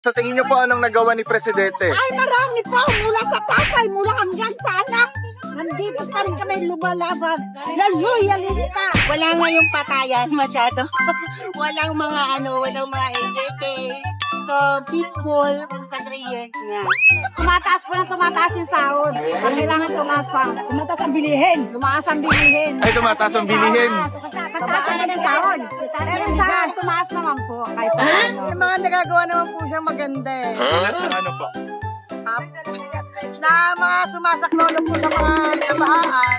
Sa tingin niyo po anong nagawa ni Presidente? Ay, marami po. Mula sa tatay, mula hanggang sa anak. Nandito pa rin kami lumalaban. Loyalista. Wala nga yung patayan masyado. walang mga AJK. So, people, sa 3 years nga. Tumataas po na tumataas yung sahod. Ang kailangan tumaas pa. Tumataas ang bilihin. Tumaas ang bilihin. Ay, tumataas ang bilihin. Tataas na ng sahod. Pero saan? Tumaas naman po. Kahit ano. Yung mga nagagawa naman po siyang maganda eh. Ano po? Na mga sumasaklolo po sa mga kabahaan.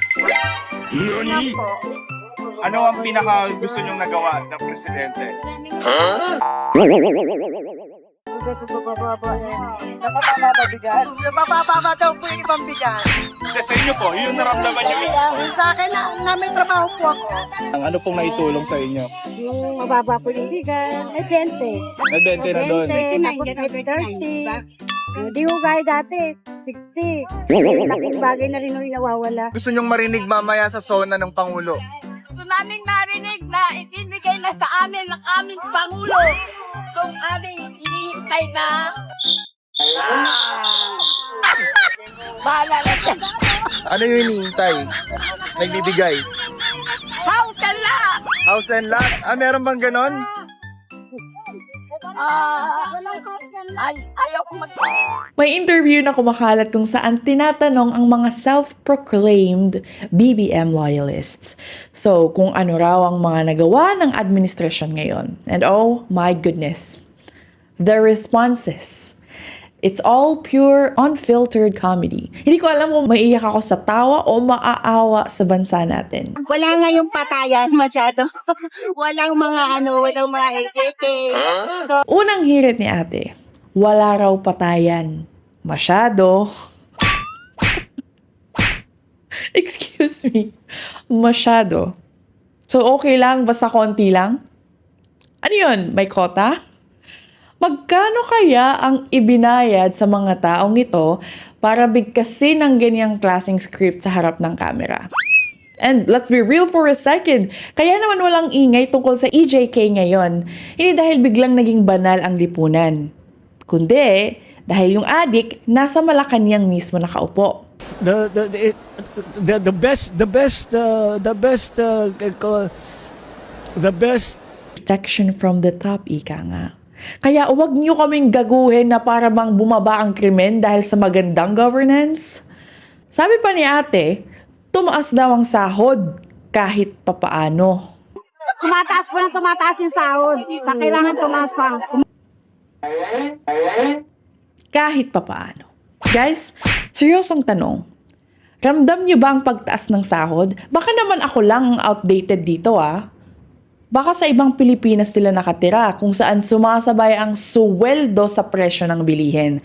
Yan po. Ano ang pinaka gusto niyong nagawa ng Presidente? Kasi bababa bigas. Napapababa daw po yung ibang bigas. Kasi sa inyo po, yung naramdaman niyo. Sa akin na may trabaho po ako. Ang ano pong naitulong sa inyo? Yung mababa po yung bigas. Ay, 20. May 20 na doon. 30. Di ko kaya dati. 60. Laking bagay na rin yung nawawala. Gusto niyong marinig mamaya sa SONA ng Pangulo? Gusto namin marinig na ibibigay na sa amin ng aming Pangulo kung aming hinihintay na bahala na siya. Ano yung hinihintay? Nagbibigay? House and lot! House and lot? Ah, meron bang ganon? Ayaw ko May interview na kumakalat kung saan tinatanong ang mga self-proclaimed BBM loyalists. So, kung ano raw ang mga nagawa ng administrasyon ngayon. And oh my goodness, the responses. It's all pure, unfiltered comedy. Hindi ko alam kung maiiyak ako sa tawa o maaawa sa bansa natin. Wala nga yung patayan masyado. walang mga AJK. Unang hirit ni ate, wala raw patayan. Masyado. Excuse me. Masyado. So okay lang, basta konti lang? Ano yun? May kota? Magkano kaya ang ibinayad sa mga taong ito para bigkasin ng ganyang klaseng script sa harap ng kamera? And let's be real for a second, kaya naman walang ingay tungkol sa EJK ngayon, hindi dahil biglang naging banal ang lipunan. Kundi, dahil yung adik nasa Malacanang mismo nakaupo. The best Protection from the top, ika nga. Kaya huwag niyo kaming gaguhin na para bang bumaba ang krimen dahil sa magandang governance. Sabi pa ni ate, tumaas daw ang sahod kahit papaano. Tumataas po na tumataas yung sahod. Kailangan tumaas pa. Kahit papaano. Guys, seryosong tanong. Ramdam niyo ba ang pagtaas ng sahod? Baka naman ako lang ang outdated dito Baka sa ibang Pilipinas sila nakatira kung saan sumasabay ang suweldo sa presyo ng bilihin.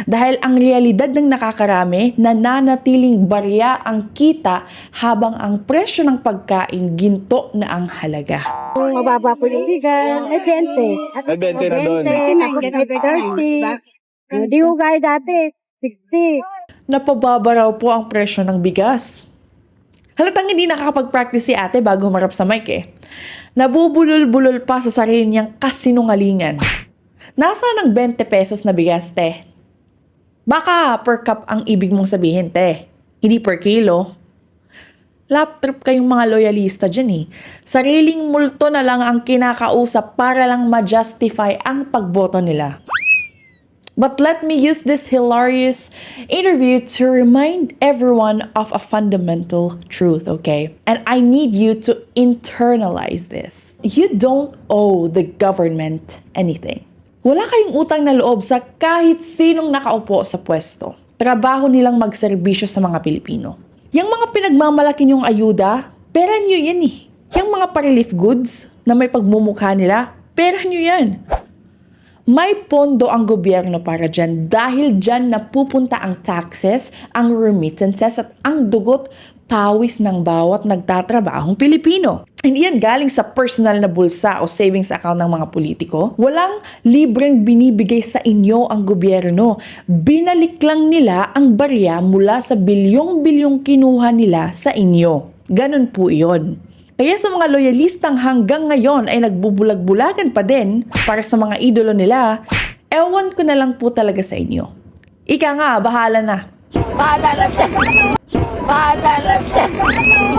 Dahil ang realidad ng nakakarami, nananatiling barya ang kita habang ang presyo ng pagkain ginto na ang halaga. Mababa po yung bigas. Ay, 20. May 20 na doon. 30. Di ko kaya dati. 60. Napababa raw po ang presyo ng bigas. Halatang hindi nakakapag-practice si ate bago humarap sa mic Nabubulol-bulol pa sa sarili niyang kasinungalingan. Nasaan ang 20 pesos na bigas, te? Baka per cup ang ibig mong sabihin, te. Hindi per kilo. Lap trip kayong mga loyalista dyan Sariling multo na lang ang kinakausap para lang ma-justify ang pagboto nila. But let me use this hilarious interview to remind everyone of a fundamental truth, okay? And I need you to internalize this. You don't owe the government anything. Wala kayong utang na loob sa kahit sinong nakaupo sa pwesto. Trabaho nilang magserbisyo sa mga Pilipino. Yung mga pinagmamalaki niyong ayuda, pera niyo yan Yung mga pa-relief goods na may pagmumukha nila, pera niyo yan. May pondo ang gobyerno para dyan dahil dyan napupunta ang taxes, ang remittances at ang dugot pawis ng bawat nagtatrabahong Pilipino. Hindi yan galing sa personal na bulsa o savings account ng mga politiko. Walang libreng binibigay sa inyo ang gobyerno. Binalik lang nila ang barya mula sa bilyong-bilyong kinuha nila sa inyo. Ganon po iyon. Kaya sa mga loyalistang hanggang ngayon ay nagbubulag-bulagan pa din para sa mga idolo nila, Ewan ko na lang po talaga sa inyo. Ika nga, bahala na. Bahala na siya.